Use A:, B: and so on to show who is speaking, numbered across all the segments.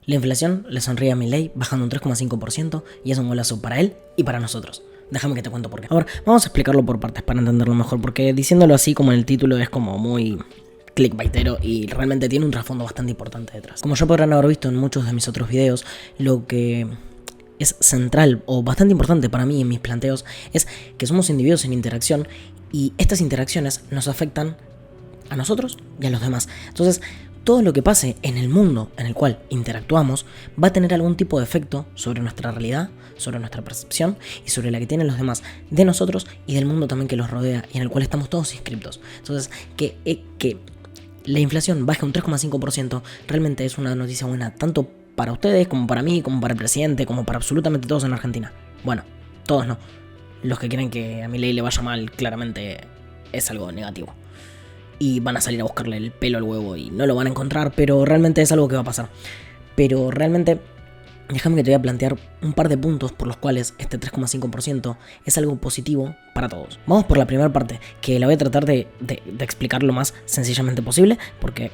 A: La inflación le sonríe a Milei bajando un 3,5% y es un golazo para él y para nosotros. Déjame que te cuento por qué. A ver, vamos a explicarlo por partes para entenderlo mejor, porque diciéndolo así como en el título es como muy clickbaitero y realmente tiene un trasfondo bastante importante detrás. Como ya podrán haber visto en muchos de mis otros videos, lo que es central o bastante importante para mí en mis planteos es que somos individuos en interacción y estas interacciones nos afectan a nosotros y a los demás. Entonces, todo lo que pase en el mundo en el cual interactuamos va a tener algún tipo de efecto sobre nuestra realidad, sobre nuestra percepción y sobre la que tienen los demás de nosotros y del mundo también que los rodea y en el cual estamos todos inscriptos. Entonces, que la inflación baje un 3,5% realmente es una noticia buena tanto para ustedes como para mí, como para el presidente, como para absolutamente todos en Argentina. Bueno, todos no. Los que quieren que a Milei le vaya mal claramente es algo negativo. Y van a salir a buscarle el pelo al huevo y no lo van a encontrar, pero realmente es algo que va a pasar. Pero realmente, déjame que te voy a plantear un par de puntos por los cuales este 3,5% es algo positivo para todos. Vamos por la primera parte, que la voy a tratar de explicar lo más sencillamente posible, porque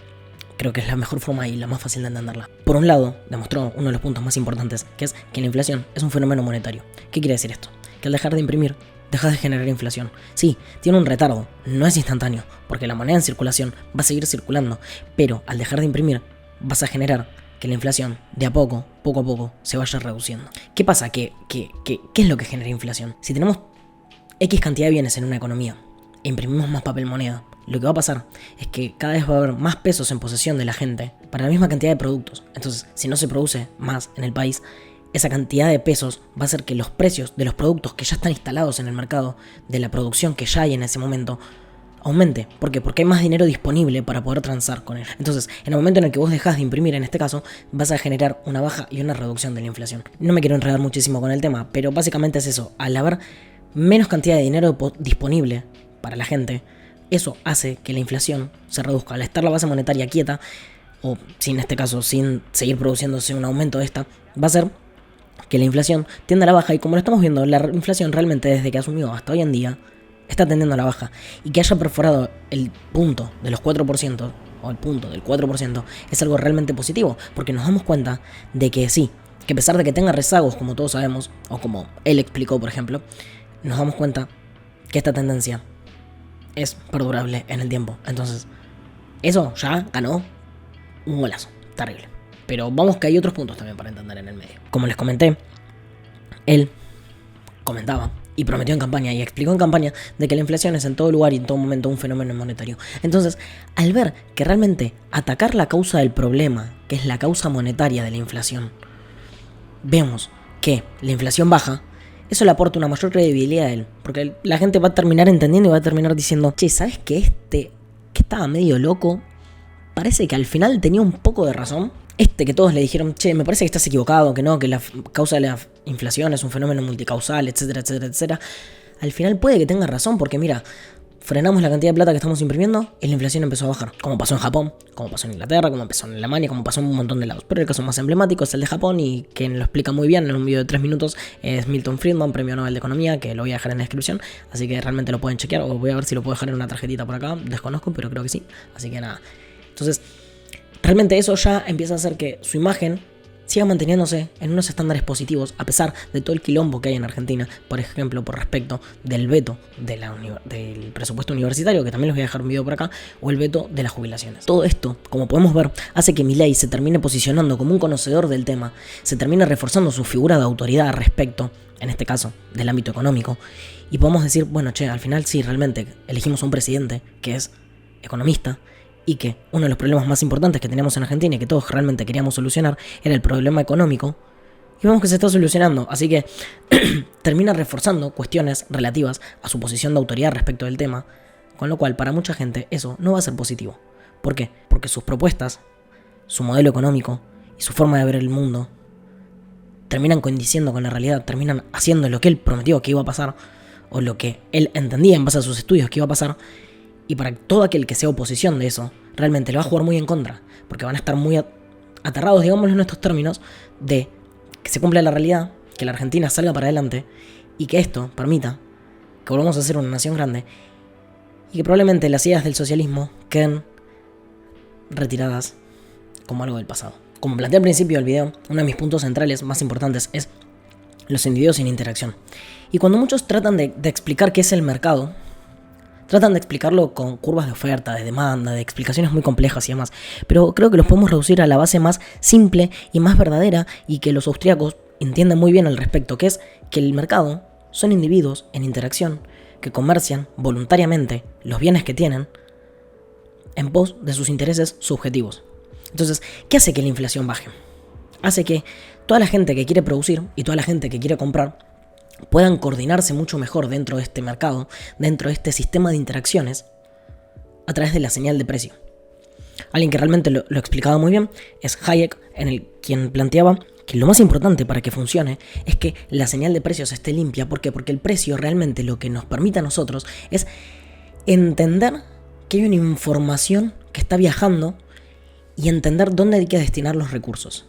A: creo que es la mejor forma y la más fácil de entenderla. Por un lado, demostró uno de los puntos más importantes, que es que la inflación es un fenómeno monetario. ¿Qué quiere decir esto? Que al dejar de imprimir, dejas de generar inflación. Sí, tiene un retardo, no es instantáneo, porque la moneda en circulación va a seguir circulando, pero al dejar de imprimir, vas a generar que la inflación, de a poco a poco, se vaya reduciendo. ¿Qué pasa? ¿Qué es lo que genera inflación? Si tenemos X cantidad de bienes en una economía e imprimimos más papel moneda, lo que va a pasar es que cada vez va a haber más pesos en posesión de la gente para la misma cantidad de productos. Entonces, si no se produce más en el país, esa cantidad de pesos va a hacer que los precios de los productos que ya están instalados en el mercado, de la producción que ya hay en ese momento, aumente. ¿Por qué? Porque hay más dinero disponible para poder transar con él. Entonces, en el momento en el que vos dejás de imprimir, en este caso, vas a generar una baja y una reducción de la inflación. No me quiero enredar muchísimo con el tema, pero básicamente es eso. Al haber menos cantidad de dinero disponible para la gente, eso hace que la inflación se reduzca. Al estar la base monetaria quieta, o sin este caso, sin seguir produciéndose un aumento de esta, va a ser que la inflación tiende a la baja. Y como lo estamos viendo, la inflación realmente desde que asumió hasta hoy en día está tendiendo a la baja. Y que haya perforado el punto de los 4%, o el punto del 4%, es algo realmente positivo, porque nos damos cuenta de que sí, que a pesar de que tenga rezagos, como todos sabemos, o como él explicó, por ejemplo, nos damos cuenta que esta tendencia es perdurable en el tiempo. Entonces, eso ya ganó un golazo, terrible. Pero vamos que hay otros puntos también para entender en el medio. Como les comenté, él comentaba y prometió en campaña y explicó en campaña de que la inflación es en todo lugar y en todo momento un fenómeno monetario. Entonces, al ver que realmente atacar la causa del problema, que es la causa monetaria de la inflación, vemos que la inflación baja, eso le aporta una mayor credibilidad a él, porque la gente va a terminar entendiendo y va a terminar diciendo, che, ¿sabes que que estaba medio loco? Parece que al final tenía un poco de razón. Que todos le dijeron, che, me parece que estás equivocado, que no, que la causa de la inflación es un fenómeno multicausal, etcétera, etcétera, etcétera. Al final puede que tenga razón, porque mira, frenamos la cantidad de plata que estamos imprimiendo y la inflación empezó a bajar. Como pasó en Japón, como pasó en Inglaterra, como pasó en Alemania, como pasó en un montón de lados. Pero el caso más emblemático es el de Japón y quien lo explica muy bien en un video de 3 minutos es Milton Friedman, premio Nobel de Economía, que lo voy a dejar en la descripción. Así que realmente lo pueden chequear, o voy a ver si lo puedo dejar en una tarjetita por acá. Desconozco, pero creo que sí. Así que nada. Entonces, realmente eso ya empieza a hacer que su imagen siga manteniéndose en unos estándares positivos a pesar de todo el quilombo que hay en Argentina, por ejemplo, por respecto del veto del presupuesto universitario, que también les voy a dejar un video por acá, o el veto de las jubilaciones. Todo esto, como podemos ver, hace que Milei se termine posicionando como un conocedor del tema, se termine reforzando su figura de autoridad al respecto, en este caso, del ámbito económico, y podemos decir, bueno, che, al final sí, realmente elegimos a un presidente que es economista, y que uno de los problemas más importantes que teníamos en Argentina y que todos realmente queríamos solucionar era el problema económico, y vemos que se está solucionando, así que termina reforzando cuestiones relativas a su posición de autoridad respecto del tema, con lo cual para mucha gente eso no va a ser positivo. ¿Por qué? Porque sus propuestas, su modelo económico y su forma de ver el mundo terminan coincidiendo con la realidad, terminan haciendo lo que él prometió que iba a pasar, o lo que él entendía en base a sus estudios que iba a pasar. Y para todo aquel que sea oposición de eso, realmente le va a jugar muy en contra, porque van a estar muy aterrados, digámoslo en estos términos, de que se cumpla la realidad, que la Argentina salga para adelante, y que esto permita que volvamos a ser una nación grande, y que probablemente las ideas del socialismo queden retiradas como algo del pasado. Como planteé al principio del video, uno de mis puntos centrales más importantes es los individuos sin interacción. Y cuando muchos tratan de explicar qué es el mercado, tratan de explicarlo con curvas de oferta, de demanda, de explicaciones muy complejas y demás. Pero creo que los podemos reducir a la base más simple y más verdadera, y que los austríacos entienden muy bien al respecto, que es que el mercado son individuos en interacción que comercian voluntariamente los bienes que tienen en pos de sus intereses subjetivos. Entonces, ¿qué hace que la inflación baje? Hace que toda la gente que quiere producir y toda la gente que quiere comprar puedan coordinarse mucho mejor dentro de este mercado, dentro de este sistema de interacciones, a través de la señal de precio. Alguien que realmente lo explicaba muy bien es Hayek, quien planteaba que lo más importante para que funcione es que la señal de precios esté limpia. ¿Por qué? Porque el precio realmente lo que nos permite a nosotros es entender que hay una información que está viajando y entender dónde hay que destinar los recursos.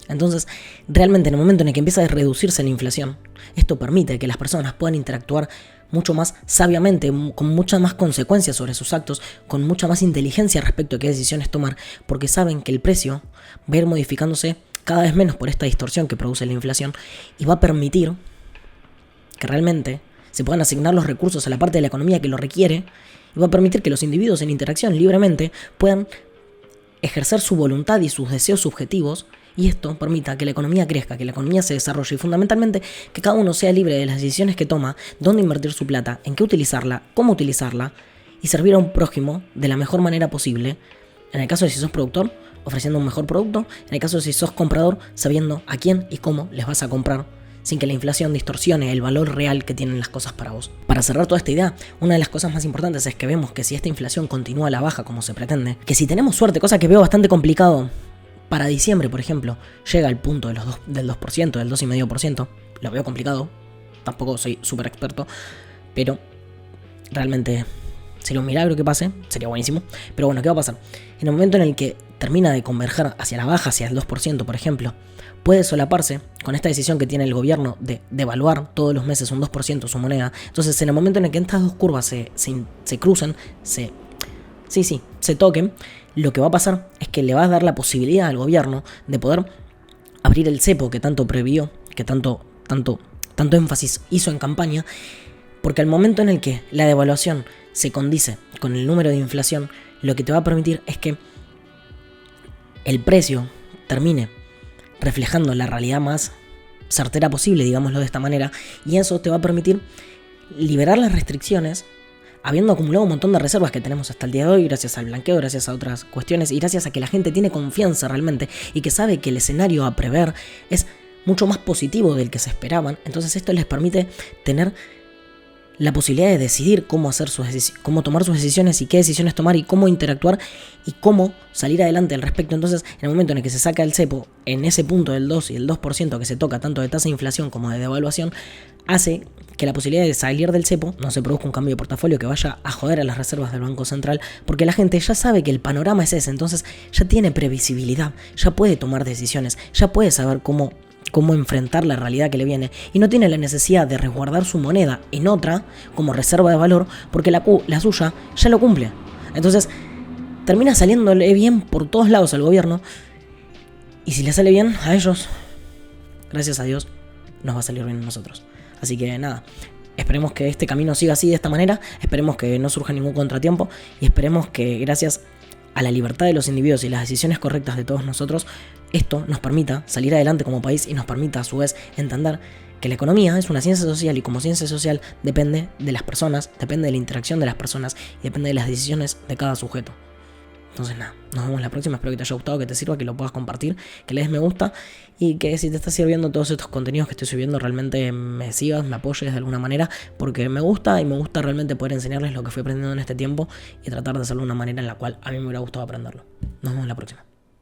A: Entonces, realmente en el momento en el que empieza a reducirse la inflación, esto permite que las personas puedan interactuar mucho más sabiamente, con muchas más consecuencias sobre sus actos, con mucha más inteligencia respecto a qué decisiones tomar, porque saben que el precio va a ir modificándose cada vez menos por esta distorsión que produce la inflación, y va a permitir que realmente se puedan asignar los recursos a la parte de la economía que lo requiere, y va a permitir que los individuos en interacción libremente puedan ejercer su voluntad y sus deseos subjetivos, y esto permita que la economía crezca, que la economía se desarrolle y fundamentalmente que cada uno sea libre de las decisiones que toma, dónde invertir su plata, en qué utilizarla, cómo utilizarla, y servir a un prójimo de la mejor manera posible. En el caso de si sos productor, ofreciendo un mejor producto; en el caso de si sos comprador, sabiendo a quién y cómo les vas a comprar, sin que la inflación distorsione el valor real que tienen las cosas para vos. Para cerrar toda esta idea, una de las cosas más importantes es que vemos que si esta inflación continúa a la baja como se pretende, que si tenemos suerte, cosa que veo bastante complicado, para diciembre, por ejemplo, llega al punto del 2%, del 2,5%, lo veo complicado, tampoco soy súper experto, pero realmente sería un milagro que pase, sería buenísimo. Pero bueno, ¿qué va a pasar? En el momento en el que termina de converger hacia la baja, hacia el 2%, por ejemplo, puede solaparse con esta decisión que tiene el gobierno de devaluar todos los meses un 2% su moneda. Entonces, en el momento en el que estas dos curvas se crucen, se toquen, lo que va a pasar es que le va a dar la posibilidad al gobierno de poder abrir el cepo que tanto previó, que tanto énfasis hizo en campaña, porque al momento en el que la devaluación se condice con el número de inflación, lo que te va a permitir es que el precio termine reflejando la realidad más certera posible, digámoslo de esta manera, y eso te va a permitir liberar las restricciones, habiendo acumulado un montón de reservas que tenemos hasta el día de hoy, gracias al blanqueo, gracias a otras cuestiones, y gracias a que la gente tiene confianza realmente, y que sabe que el escenario a prever es mucho más positivo del que se esperaban. Entonces esto les permite tener la posibilidad de decidir cómo tomar sus decisiones, y qué decisiones tomar, y cómo interactuar, y cómo salir adelante al respecto. Entonces, en el momento en el que se saca el cepo, en ese punto del 2 y el 2% que se toca tanto de tasa de inflación como de devaluación, hace que la posibilidad de salir del cepo no se produzca un cambio de portafolio que vaya a joder a las reservas del Banco Central, porque la gente ya sabe que el panorama es ese. Entonces ya tiene previsibilidad, ya puede tomar decisiones, ya puede saber cómo enfrentar la realidad que le viene, y no tiene la necesidad de resguardar su moneda en otra como reserva de valor, porque la suya ya lo cumple. Entonces termina saliéndole bien por todos lados al gobierno, y si le sale bien a ellos, gracias a Dios, nos va a salir bien a nosotros. Así que nada, esperemos que este camino siga así, de esta manera, esperemos que no surja ningún contratiempo, y esperemos que gracias a la libertad de los individuos y las decisiones correctas de todos nosotros, esto nos permita salir adelante como país, y nos permita a su vez entender que la economía es una ciencia social, y como ciencia social depende de las personas, depende de la interacción de las personas, y depende de las decisiones de cada sujeto. Entonces nada, nos vemos la próxima, espero que te haya gustado, que te sirva, que lo puedas compartir, que le des me gusta, y que si te está sirviendo todos estos contenidos que estoy subiendo, realmente me sigas, me apoyes de alguna manera, porque me gusta, y me gusta realmente poder enseñarles lo que fui aprendiendo en este tiempo, y tratar de hacerlo de una manera en la cual a mí me hubiera gustado aprenderlo. Nos vemos la próxima.